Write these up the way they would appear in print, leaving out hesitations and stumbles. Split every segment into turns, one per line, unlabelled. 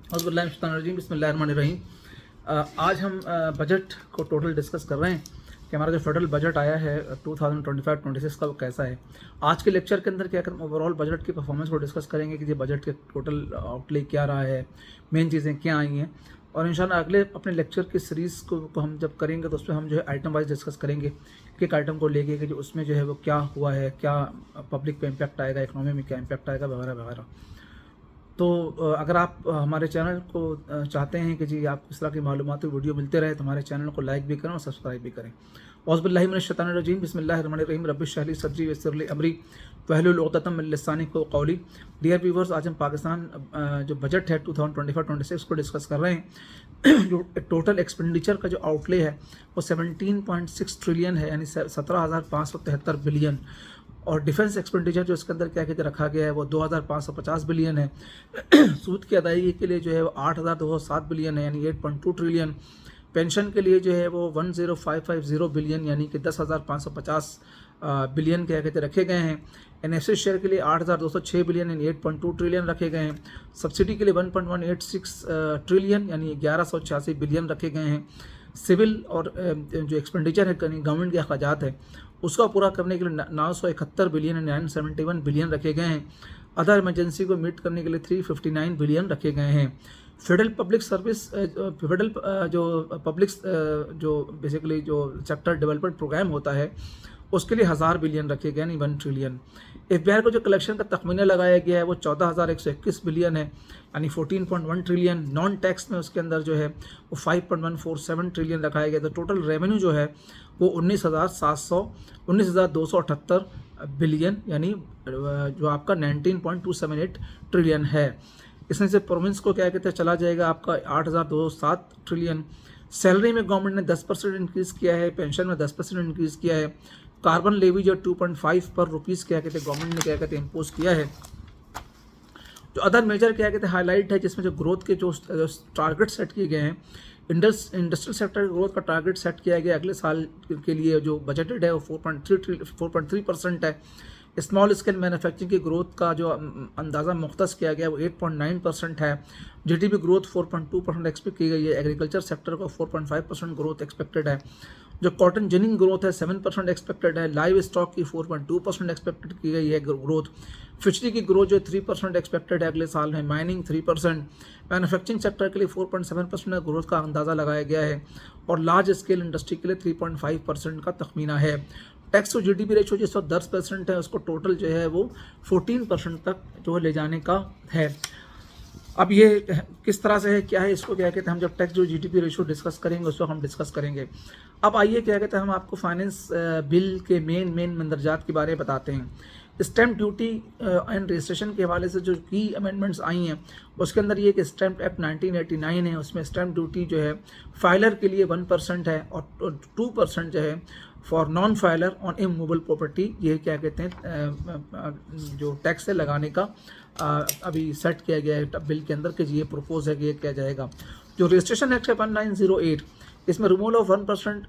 औज़ुबिल्लाहिमिनश्शैतानिर्रजीम बिस्मिल्लाहिर्रहमानिर्रहीम। आज हम बजट को टोटल डिस्कस कर रहे हैं कि हमारा जो फेडरल बजट आया है 2025-26 का वो कैसा है। आज के लेक्चर के अंदर क्या करें, ओवरऑल बजट की परफॉर्मेंस को डिस्कस करेंगे कि ये बजट के टोटल आउटले क्या रहा है, मेन चीज़ें क्या आई हैं, और इंशाल्लाह अगले अपने लेक्चर की सीरीज़ को हम जब करेंगे तो उसमें हम जो है आइटम वाइज डिस्कस करेंगे कि एक आइटम को लेके कि जो उसमें जो है वो क्या हुआ है, क्या पब्लिक पे इम्पैक्ट आएगा, इकोनॉमी में क्या इम्पैक्ट आएगा, वगैरह वगैरह। तो अगर आप हमारे चैनल को चाहते हैं कि जी आपको इस तरह की मालूमाती वीडियो मिलते रहे तो हमारे चैनल को लाइक भी करें और सब्सक्राइब भी करें। औज़ुबिल्लाहिमिनश्शैतानिर्रजीम बिस्मिल्लाहिर्रहमानिर्रहीम रब्बिश इश्रह ली सदरी वयस्सिर ली अमरी वहलुल उक़दतम मिन लिसानी क़ौली। डियर व्यूवर्स, आज हम पाकिस्तान जो बजट है 2025-26 को डिस्कस कर रहे हैं। जो टोटल एक्सपेंडिचर का जो आउटले है वो 17.6 ट्रिलियन है, यानी 17,573 बिलियन। और डिफेंस एक्सपेंडिचर जो इसके अंदर क्या कहते रखा गया है वो 2,550 बिलियन है। सूद की अदायगी के लिए जो है वो 8,207 बिलियन है, यानी 8.2 ट्रिलियन। पेंशन के लिए जो है वो 10,550 बिलियन, यानी कि 10,550 बिलियन क्या कहते रखे गए हैं। एनएफसी शेयर के लिए 8,206 बिलियन, यानी 8.2 ट्रिलियन रखे गए हैं। सब्सिडी के लिए 1.186 ट्रिलियन, यानी 1186 बिलियन रखे गए हैं। सिविल और जो एक्सपेंडिचर है गवर्नमेंट के अखराजात है उसका पूरा करने के लिए 971 बिलियन, 971 बिलियन रखे गए हैं। अदर इमरजेंसी को मीट करने के लिए 359 बिलियन रखे गए हैं। फेडरल पब्लिक सर्विस फेडरल जो बेसिकली जो सेक्टर डेवलपमेंट प्रोग्राम होता है उसके लिए 1000 बिलियन रखे गए, यानी 1 ट्रिलियन। एफबीआई को जो कलेक्शन का तखमीना लगाया गया है वो 14,121 बिलियन है, यानी 14.1 ट्रिलियन। नॉन टैक्स में उसके अंदर जो है वो 5.147 ट्रिलियन रखाया गया। तो टोटल रेवेन्यू जो है वो 19,278 बिलियन, यानी जो आपका 19.278 ट्रिलियन है। इसमें से प्रोविंस को क्या कहते हैं चला जाएगा आपका 8,207 ट्रिलियन। सैलरी में गवर्नमेंट ने 10% इंक्रीज़ किया है, पेंशन में 10% इंक्रीज़ किया है। कार्बन लेवी जो 2.5 पर रुपीज़ क्या कहते हैं गवर्नमेंट ने क्या कहते हैं इम्पोज किया है। जो अदर मेजर क्या कहते हैं हाईलाइट है जिसमें जो ग्रोथ के जो टारगेट सेट किए गए हैं, इंडस्ट्रियल सेक्टर ग्रोथ का टारगेट सेट किया गया अगले साल के लिए जो बजटेड है वो 4.3% है। स्मॉल स्केल मैन्युफैक्चरिंग की ग्रोथ का जो अंदाज़ा मुख्तस किया गया वो 8.9% है। जीडीपी ग्रोथ 4.2% एक्सपेक्ट की गई है। एग्रीकल्चर सेक्टर को 4.5% ग्रोथ एक्सपेक्टेड है। जो कॉटन जिनिंग ग्रोथ है 7% एक्सपेक्टेड है। लाइव स्टॉक की 4.2% एक्सपेक्टेड की गई है ग्रोथ। फिशरी की ग्रोथ जो 3% एक्सपेक्टेड है अगले साल में। माइनिंग 3%। मैन्युफैक्चरिंग सेक्टर के लिए 4.7% ग्रोथ का अंदाज़ा लगाया गया है और लार्ज स्केल इंडस्ट्री के लिए 3.5% का तखमीना है। टैक्स टू जीडीपी रेशो जिस वक्त 10% है उसको टोटल जो है वो 14% तक जो ले जाने का है। अब ये किस तरह से है, क्या है, इसको क्या कहते हैं हम जब tax to GDP ratio discuss करेंगे उस वक्त हम डिस्कस करेंगे। अब आइए क्या कहते हैं हम आपको फाइनेंस बिल के मेन मंदरजात के बारे में बताते हैं। स्टैम्प ड्यूटी एंड रजिस्ट्रेशन के हवाले से जो की अमेंडमेंट्स आई हैं उसके अंदर ये कि स्टैम्प एक्ट 1989 है, उसमें स्टैम्प ड्यूटी जो है फाइलर के लिए 1% है और 2% जो है for non filer on immovable property, ये क्या कहते हैं जो टैक्स है लगाने का अभी सेट किया गया है बिल के अंदर कि ये प्रपोज है कि ये किया जाएगा। जो रजिस्ट्रेशन एक्ट है 1908 इसमें रिमूवल ऑफ 1%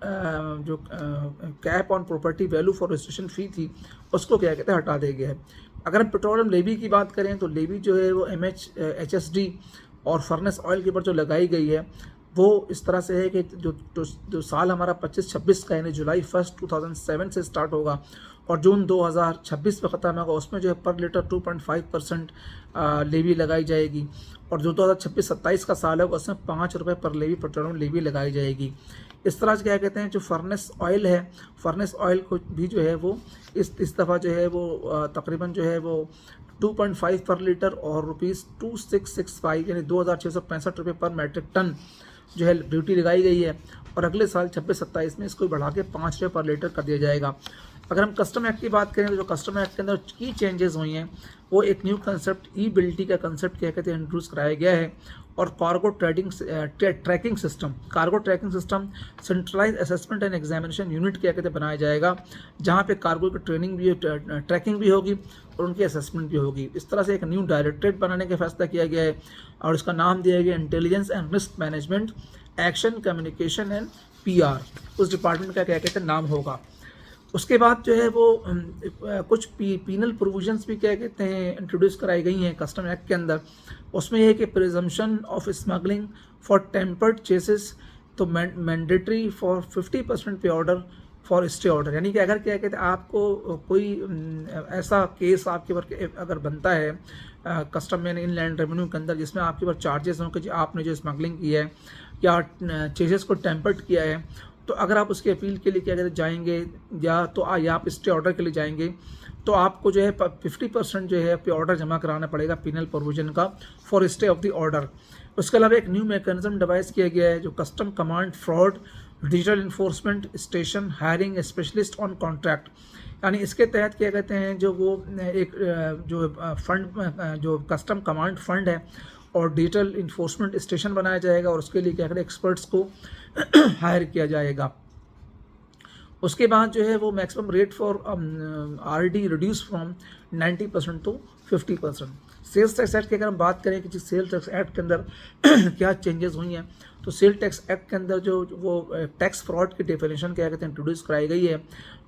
जो cap on property value for registration फ़ी थी उसको क्या कहते हैं हटा दिया गया है। अगर हम पेट्रोलियम लेवी की बात करें तो लेवी जो है वो HSD और फर्नेस ऑयल के ऊपर जो लगाई गई है वो इस तरह से है कि जो साल हमारा 25-26 का यानी जुलाई 1 2007 से स्टार्ट होगा और जून 2026 में ख़त्म होगा उसमें जो है पर लीटर 2.5% लेवी लगाई जाएगी। और जो 2026-27 का साल है उसमें 5 रुपये पर लेवी पेट्रोलियम लेवी लगाई जाएगी। इस तरह से क्या कहते हैं जो फर्नेस ऑयल है, फर्नेस ऑयल को भी जो है वो इस दफ़ा जो है वो तकरीबन जो है वो 2.5 पर लीटर और ₹2665 यानी 2,665 रुपये पर मैट्रिक टन जो है ड्यूटी लगाई गई है। और अगले साल 26-27 में इसको बढ़ा के 5 रुपये पर लीटर कर दिया जाएगा। अगर हम कस्टम एक्ट की बात करें तो जो कस्टम एक्ट के अंदर की चेंजेस हुई हैं वो एक न्यू कंसेप्ट ई बिलिटी का कंसेप्ट क्या कहते हैं इंट्रोड्यूस कराया गया है। और cargo tracking system centralize assessment and examination unit क्या कहते हैं बनाया जाएगा, जहाँ पे कार्गो की ट्रेनिंग भी ट्रैकिंग भी होगी और उनकी असेसमेंट भी होगी। इस तरह से एक न्यू डायरेक्टरेट बनाने का फैसला किया गया है और इसका नाम दिया गया intelligence and risk management action communication and PR, उस डिपार्टमेंट का क्या कहते हैं नाम होगा। उसके बाद जो है वो कुछ पीनल प्रोविजंस भी क्या कहते हैं इंट्रोड्यूस कराई गई हैं कस्टम एक्ट के अंदर। उसमें यह है कि presumption of smuggling for tempered chases तो मैंडेटरी फॉर 50% पे ऑर्डर फॉर स्टे ऑर्डर, यानी कि अगर क्या कहते हैं आपको कोई ऐसा केस आपके ऊपर अगर बनता है कस्टम में इनलैंड रेवेन्यू के अंदर जिसमें आपके ऊपर चार्जेस हों कि आपने जो स्मगलिंग की है या चेसेस को टेम्पर्ड किया है, तो अगर आप उसके अपील के लिए क्या कहते हैं जाएंगे या आप स्टे ऑर्डर के लिए जाएंगे तो आपको जो है 50% जो है पे ऑर्डर जमा कराना पड़ेगा पीनल प्रोविजन का for stay of the order. उसके अलावा एक न्यू मैकेनिज्म डिवाइस किया गया है जो custom command fraud digital enforcement station hiring specialist on contract, यानी इसके तहत क्या कहते हैं जो वो एक जो फंड जो कस्टम कमांड फंड है और डिजिटल इन्फोर्समेंट स्टेशन बनाया जाएगा और उसके लिए क्या कहते हैं एक्सपर्ट्स को हायर किया जाएगा। उसके बाद जो है वो maximum rate for RD reduce from 90% to 50%। Sales tax act की अगर हम बात करें कि सेल्स टैक्स एक्ट के अंदर क्या चेंजेस हुई हैं, तो सेल्स टैक्स एक्ट के अंदर जो वो टैक्स फ्रॉड की डेफिनेशन क्या कहते हैं इंट्रोड्यूस कराई गई है।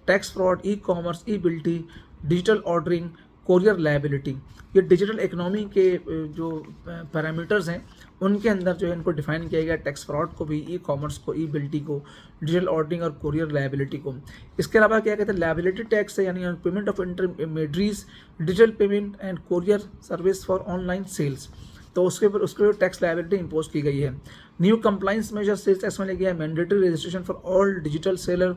टैक्स फ्रॉड, ई कॉमर्स, ई बिल्टी, डिजिटल ऑर्डरिंग, कोरियर लायबिलिटी, ये डिजिटल इकोनॉमी के जो पैरामीटर्स हैं उनके अंदर जो है इनको डिफाइन किया गया, टैक्स फ्रॉड को भी, ई कॉमर्स को, ई बिल्टी को, डिजिटल ऑर्डरिंग और कोरियर लायबिलिटी को। इसके अलावा क्या कहते हैं लायबिलिटी टैक्स है, यानी payment of intermediaries, digital payment and courier service for online sales, तो उसके ऊपर टैक्स लायबिलिटी इंपोज की गई है। New compliance measure sales tax में ले गया है mandatory registration for all digital seller,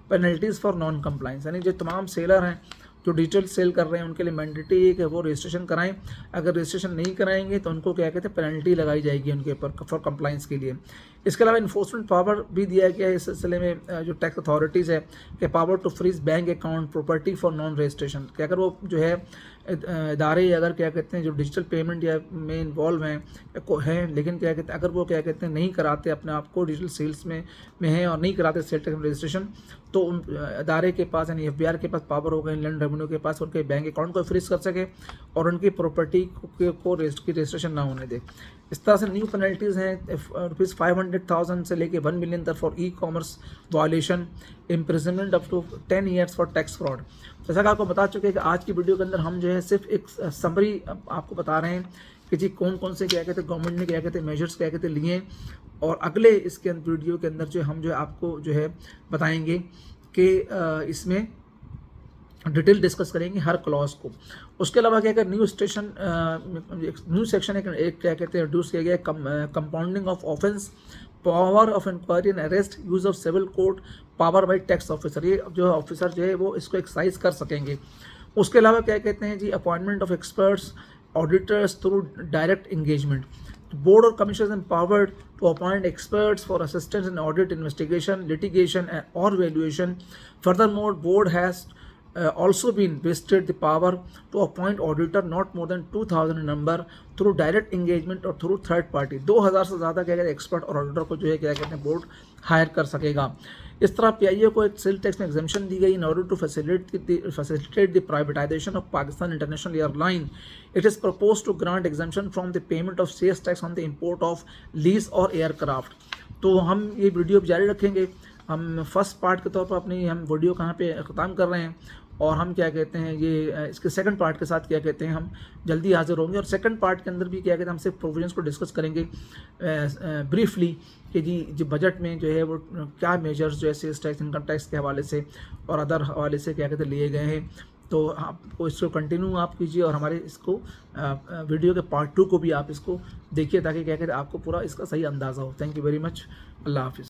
penalties for non compliance, यानी जो तमाम सेलर हैं जो डिजिटल सेल कर रहे हैं उनके लिए मैंडेटरी है कि वो रजिस्ट्रेशन कराएं, अगर रजिस्ट्रेशन नहीं कराएंगे तो उनको क्या कहते हैं पेनल्टी लगाई जाएगी उनके ऊपर फॉर कंप्लाइंस के लिए। इसके अलावा इन्फोर्समेंट पावर भी दिया गया है इस सिलसिले में जो टैक्स अथॉरिटीज़ है कि power to freeze bank account property for non registration, कि अगर वो जो है इदारे अगर क्या कहते हैं जो डिजिटल पेमेंट या में इन्वॉल्व हैं लेकिन क्या कहते हैं अगर वो क्या कहते हैं नहीं कराते अपने आप को डिजिटल सेल्स में हैं और नहीं कराते सेल टैक्स रजिस्ट्रेशन, तो इदारे के पास यानी एफबीआर के पास पावर होगा इनलैंड रेवेन्यू के पास उनके बैंक अकाउंट को फ्रीज कर सके और उनकी प्रॉपर्टी को रजिस्ट्रेशन ना होने दे। इस तरह से न्यू पेनल्टीज़ हैं ₹500,000 से लेके 1 मिलियन तक for e commerce violation, imprisonment up to 10 years for tax fraud. जैसा कि आपको बता चुके हैं कि आज की वीडियो के अंदर हम जो है सिर्फ एक समरी आपको बता रहे हैं कि जी कौन कौन से क्या कहते हैं गवर्नमेंट ने क्या कहते हैं मेजर्स क्या कहते हैं लिए, और अगले इसके वीडियो के अंदर जो हम जो आपको जो है बताएंगे कि इसमें डिटेल डिस्कस करेंगे हर क्लॉज को। उसके अलावा क्या कहते हैं न्यू सेक्शन एक क्या कहते हैं इंट्रोड्यूस किया गया compounding of offence, power of inquiry and arrest, use of civil court, power by tax officer, ये जो ऑफिसर जो है वो इसको एक्सरसाइज कर सकेंगे। उसके अलावा क्या कहते हैं जी appointment of experts auditors through direct engagement, board or commission is empowered to appoint experts for assistance in audit, investigation, litigation or valuation. Furthermore, board has also been vested the power to appoint auditor not more than 2000 in number through direct engagement or through third party। 2000 से ज़्यादा क्या कहते हैं expert और auditor को जो है क्या कहते हैं बोर्ड हायर कर सकेगा। इस तरह पीआईओ को एक सेल टैक्स में एग्जेम्पशन दी गई in order to facilitate the privatization of Pakistan international airline. It is propose to grant exemption from the payment of sales tax on the import of lease और एयरक्राफ्ट। तो हम ये video जारी रखेंगे। हम फर्स्ट पार्ट के तौर पर अपनी हम वीडियो कहाँ पे ख़त्म कर रहे हैं और हम क्या कहते हैं ये इसके सेकंड पार्ट के साथ क्या कहते हैं हम जल्दी हाजिर होंगे, और सेकंड पार्ट के अंदर भी क्या कहते हैं हम सिर्फ प्रोविजंस को डिस्कस करेंगे ब्रीफली कि जी जो बजट में जो है वो क्या मेजर्स जो है सेल्स टैक्स, इनकम टैक्स के हवाले से और अदर हवाले से क्या कहते हैं लिए गए हैं। तो आपको इसको कंटिन्यू आप कीजिए और हमारे इसको वीडियो के पार्ट 2 को भी आप इसको देखिए ताकि क्या कहते हैं आपको पूरा इसका सही अंदाज़ा हो। Thank you very much. अल्लाह हाफिज़।